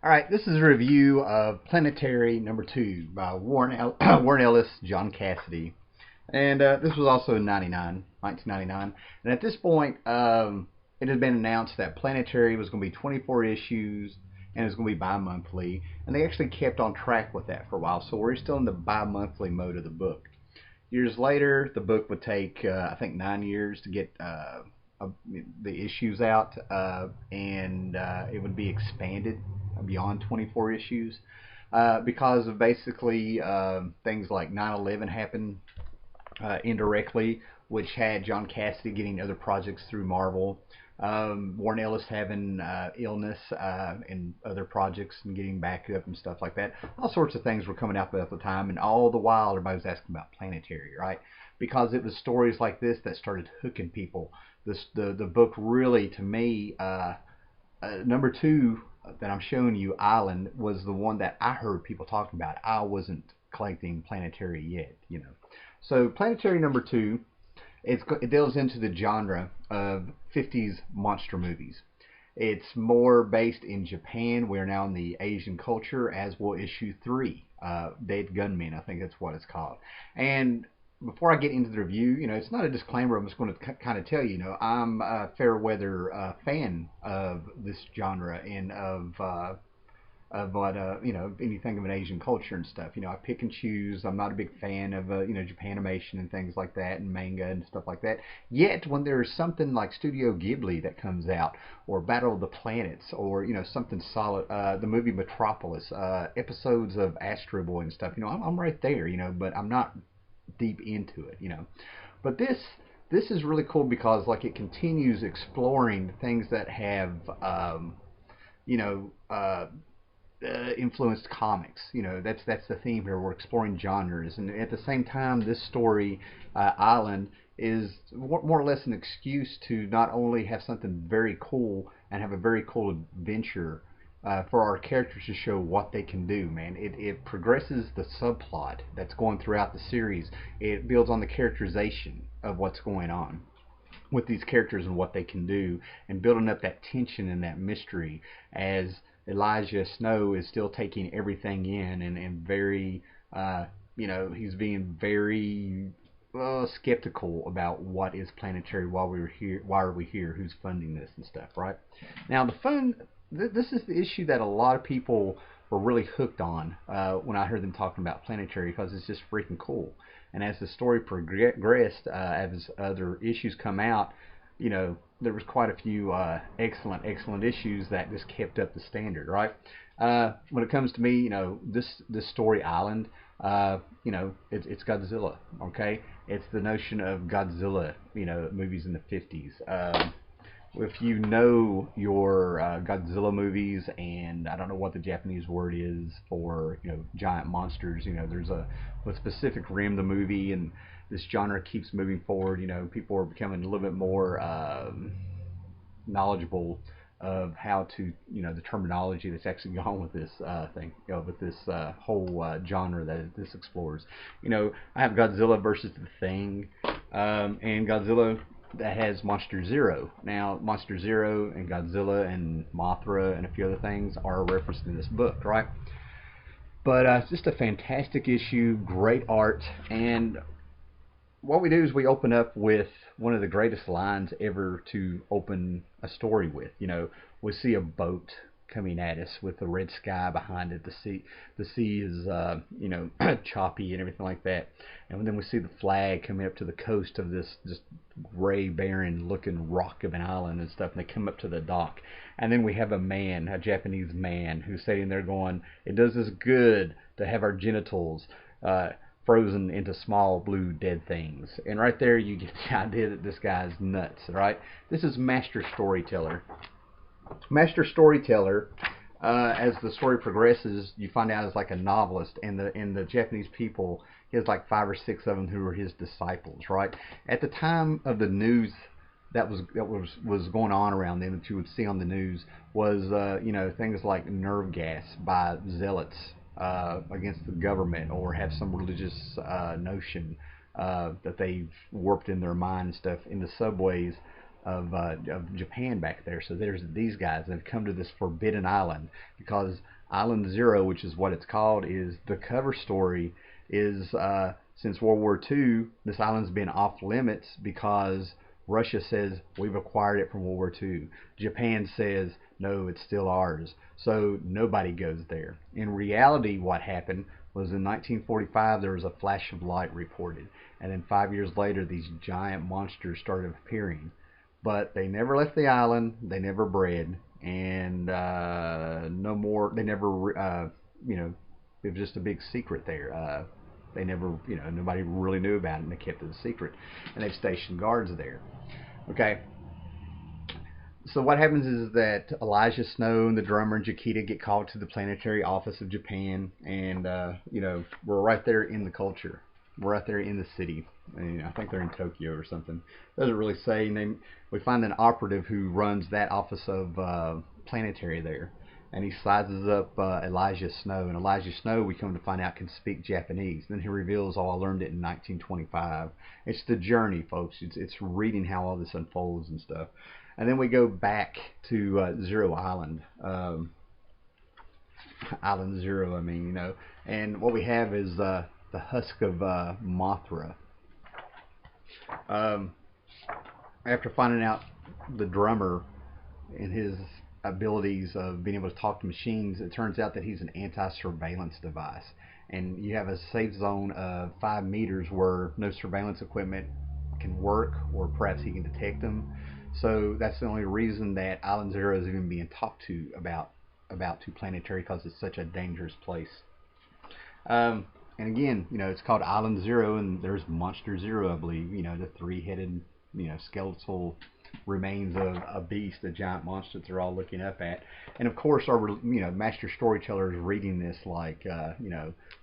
Alright, this is a review of Planetary #2 by Warren Ellis, John Cassidy. And this was also in 1999. And at this point, it had been announced that Planetary was going to be 24 issues and it was going to be bi-monthly. And they actually kept on track with that for a while. So we're still in the bi-monthly mode of the book. Years later, the book would take, I think, 9 years to get the issues out. And it would be expanded beyond 24 issues because of basically things like 9/11 happened indirectly, which had John Cassidy getting other projects through Marvel, Warren Ellis having illness and other projects and getting back up and stuff like that. All sorts of things were coming out at the time, and all the while everybody was asking about Planetary, right? Because it was stories like this that started hooking people. The book really, to me, #2 that I'm showing you, Island, was the one that I heard people talking about. I wasn't collecting Planetary yet, you know. So Planetary #2, it delves into the genre of 50s monster movies. It's more based in Japan. We're now in the Asian culture, as will issue 3, Dead Gunmen, I think that's what it's called. And before I get into the review, you know, it's not a disclaimer. I'm just going to kind of tell you, you know, I'm a fair weather fan of this genre and of what you know, anything of an Asian culture and stuff. You know, I pick and choose. I'm not a big fan of you know, Japanimation and things like that, and manga and stuff like that. Yet when there's something like Studio Ghibli that comes out, or Battle of the Planets, or you know, something solid, the movie Metropolis, episodes of Astro Boy and stuff, you know, I'm right there, you know, but I'm not deep into it, you know. But this is really cool because like it continues exploring things that have you know, influenced comics. You know, that's the theme here. We're exploring genres, and at the same time, this story, Island, is more or less an excuse to not only have something very cool and have a very cool adventure for our characters to show what they can do, man. It progresses the subplot that's going throughout the series. It builds on the characterization of what's going on with these characters and what they can do, and building up that tension and that mystery as Elijah Snow is still taking everything in, and very, you know, he's being very skeptical about what is Planetary, why we're here, why are we here, who's funding this and stuff, right? Now this is the issue that a lot of people were really hooked on when I heard them talking about Planetary, because it's just freaking cool. And as the story progressed, as other issues come out, you know, there was quite a few excellent issues that just kept up the standard, right? When it comes to me, you know, this story, Island, you know, it's Godzilla, okay? It's the notion of Godzilla, you know, movies in the 50s. If you know your Godzilla movies, and I don't know what the Japanese word is for, you know, giant monsters, you know, there's a specific rim the movie, and this genre keeps moving forward. You know, people are becoming a little bit more knowledgeable of how to, you know, the terminology that's actually gone with this thing, you know, with this whole genre that this explores. You know, I have Godzilla versus the Thing, and Godzilla that has Monster Zero. Now, Monster Zero and Godzilla and Mothra and a few other things are referenced in this book, right? But it's just a fantastic issue, great art, and what we do is we open up with one of the greatest lines ever to open a story with. You know, we see a boat coming at us with the red sky behind it. The sea is you know, choppy and everything like that. And then we see the flag coming up to the coast of this just gray, barren looking rock of an island and stuff, and they come up to the dock. And then we have a man, a Japanese man, who's sitting there going, "It does us good to have our genitals frozen into small blue dead things." And right there you get the idea that this guy's nuts, right? This is Master Storyteller. Master Storyteller, as the story progresses, you find out is like a novelist, and the Japanese people, he has like 5 or 6 of them who were his disciples, right? At the time of the news that was going on around them, that you would see on the news, was you know, things like nerve gas by zealots against the government, or have some religious notion that they've warped in their mind and stuff in the subways of Japan back there. So there's these guys that have come to this forbidden island because Island Zero, which is what it's called, is the cover story. Is since World War II, this island's been off limits because Russia says we've acquired it from World War II. Japan says no, it's still ours. So nobody goes there. In reality, what happened was in 1945 there was a flash of light reported, and then 5 years later these giant monsters started appearing. But they never left the island. They never bred, and no more. They never, it was just a big secret there. They never, nobody really knew about it, and they kept it a secret. And they've stationed guards there. Okay. So what happens is that Elijah Snow and the drummer and Jaquita get called to the Planetary office of Japan, and we're right there in the culture. We're right there in the city. And I think they're in Tokyo or something. Doesn't really say. We find an operative who runs that office of Planetary there, and he sizes up Elijah Snow. And Elijah Snow, we come to find out, can speak Japanese. Then he reveals, "Oh, I learned it in 1925." It's the journey, folks. It's reading how all this unfolds and stuff. And then we go back to Zero Island, Island Zero. And what we have is the husk of Mothra. After finding out the drummer and his abilities of being able to talk to machines, it turns out that he's an anti-surveillance device. And you have a safe zone of 5 meters where no surveillance equipment can work, or perhaps he can detect them. So that's the only reason that Island Zero is even being talked to about to Planetary, because it's such a dangerous place. And again, it's called Island Zero, and there's Monster Zero, I believe. The three-headed, skeletal remains of a beast, a giant monster that they're all looking up at. And of course, our master storyteller is reading this like,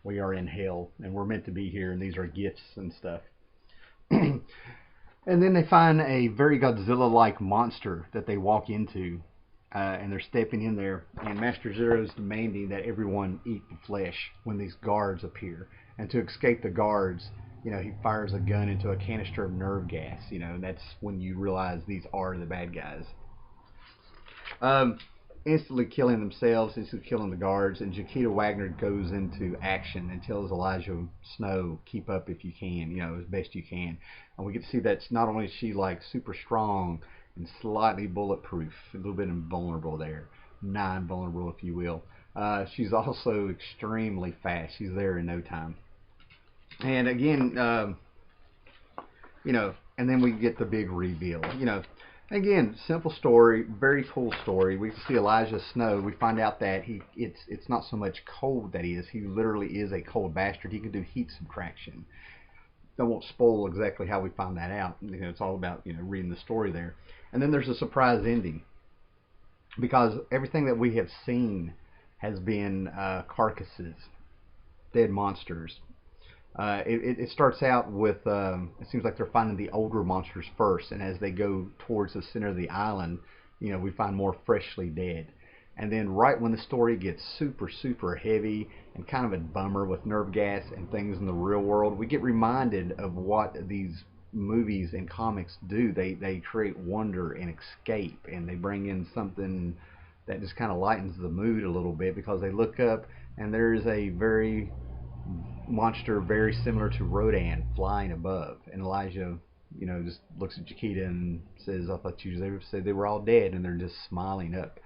we are in hell, and we're meant to be here, and these are gifts and stuff. And then they find a very Godzilla-like monster that they walk into. And they're stepping in there, and Master Zero is demanding that everyone eat the flesh when these guards appear. And to escape the guards, he fires a gun into a canister of nerve gas. And that's when you realize these are the bad guys. Instantly killing themselves, instantly killing the guards, and Jaquita Wagner goes into action and tells Elijah Snow, "Keep up if you can, as best you can." And we get to see that not only is she like super strong and slightly bulletproof, a little bit invulnerable there, non-vulnerable if you will. She's also extremely fast. She's there in no time. And again, and then we get the big reveal. Again, simple story, very cool story. We see Elijah Snow. We find out that it's not so much cold that he is. He literally is a cold bastard. He can do heat subtraction. I won't spoil exactly how we find that out. It's all about reading the story there. And then there's a surprise ending, because everything that we have seen has been carcasses, dead monsters. It starts out with, it seems like they're finding the older monsters first, and as they go towards the center of the island, we find more freshly dead. And then right when the story gets super, super heavy and kind of a bummer with nerve gas and things in the real world, we get reminded of what these movies and comics do. They create wonder and escape, and they bring in something that just kind of lightens the mood a little bit, because they look up and there's a very monster very similar to Rodan flying above, and Elijah just looks at Jaquita and says, "I thought you said they were all dead," and they're just smiling up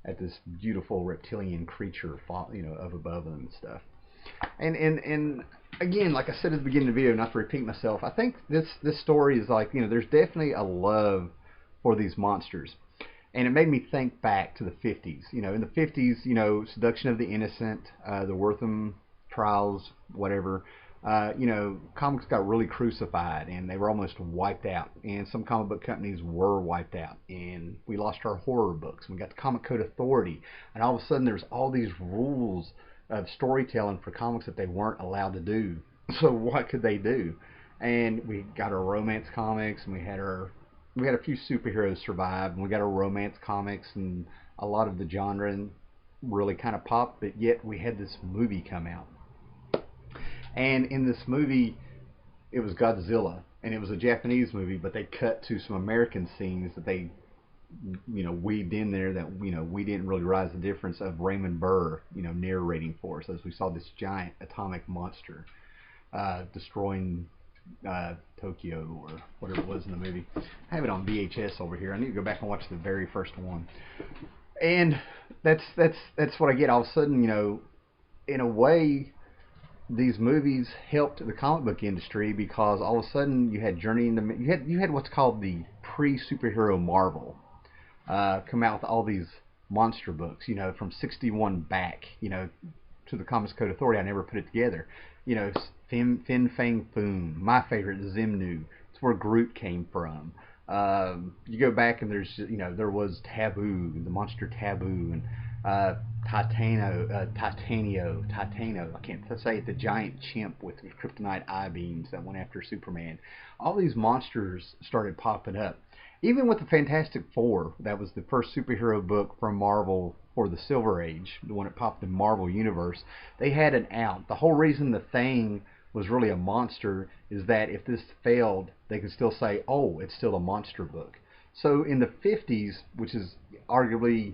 at this beautiful reptilian creature up above them and stuff. And again, like I said at the beginning of the video, not to repeat myself, I think this story is like, there's definitely a love for these monsters. And it made me think back to the 50s. In the 50s, Seduction of the Innocent, the Wortham Trials, whatever, comics got really crucified, and they were almost wiped out. And some comic book companies were wiped out, and we lost our horror books. We got the Comic Code Authority, and all of a sudden there's all these rules of storytelling for comics that they weren't allowed to do. So what could they do? And we got our romance comics, and we had a few superheroes survive, and we got our romance comics, and a lot of the genre really kind of popped, but yet we had this movie come out. And in this movie, it was Godzilla. and it was a Japanese movie, but they cut to some American scenes that they, weaved in there that, we didn't really realize the difference of Raymond Burr, narrating for us as we saw this giant atomic monster destroying Tokyo or whatever it was in the movie. I have it on VHS over here. I need to go back and watch the very first one. And that's what I get. All of a sudden, in a way, these movies helped the comic book industry because all of a sudden you had Journey into you had what's called the pre-superhero Marvel come out with all these monster books, from 61 back, to the Comics Code Authority. I never put it together. Fin Fang Foom, my favorite, Zimnu. It's where Groot came from. You go back and there's, there was Taboo, the monster Taboo, and Titano, I can't say it, the giant chimp with kryptonite eye beams that went after Superman. All these monsters started popping up. Even with the Fantastic Four, that was the first superhero book from Marvel for the Silver Age, the one that popped in Marvel Universe, they had an out. The whole reason the Thing was really a monster is that if this failed, they could still say, oh, it's still a monster book. So in the 50s, which is arguably,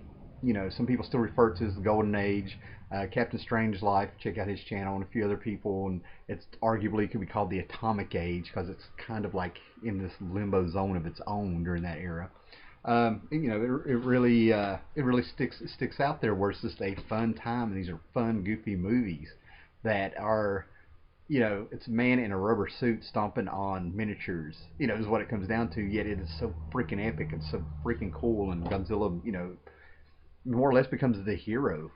some people still refer to as the Golden Age, Captain Strangelove, check out his channel, and a few other people, and it's arguably could be called the Atomic Age because it's kind of like in this limbo zone of its own during that era. It really sticks out there where it's just a fun time, and these are fun, goofy movies that are, it's a man in a rubber suit stomping on miniatures, is what it comes down to. Yet it is so freaking epic and so freaking cool, and Godzilla, more or less becomes the hero,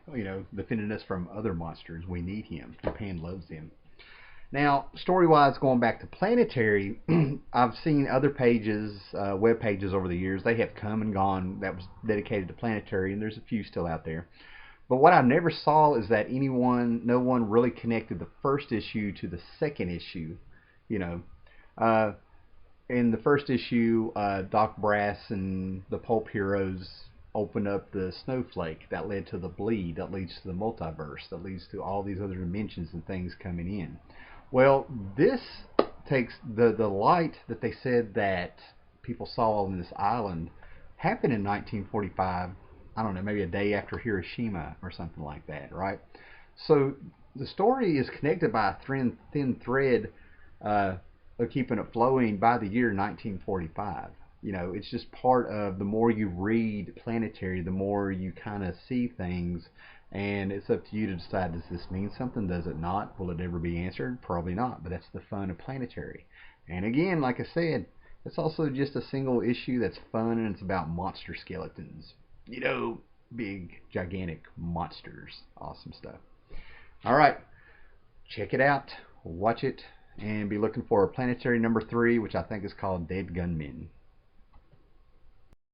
defending us from other monsters. We need him. Japan loves him. Now, story-wise, going back to Planetary, I've seen other pages, web pages over the years. They have come and gone that was dedicated to Planetary, and there's a few still out there. But what I never saw is that no one really connected the first issue to the second issue. In the first issue, Doc Brass and the Pulp Heroes open up the snowflake that led to the bleed, that leads to the multiverse, that leads to all these other dimensions and things coming in. Well, this takes the light that they said that people saw on this island happened in 1945. I don't know, maybe a day after Hiroshima or something like that, right? So the story is connected by a thin thread of keeping it flowing by the year 1945. It's just part of, the more you read Planetary, the more you kind of see things, and it's up to you to decide, does this mean something, does it not, will it ever be answered? Probably not, but that's the fun of Planetary. And again, like I said, it's also just a single issue that's fun, and it's about monster skeletons. Big, gigantic monsters. Awesome stuff. Alright, check it out, watch it, and be looking for Planetary number 3, which I think is called Dead Gunmen.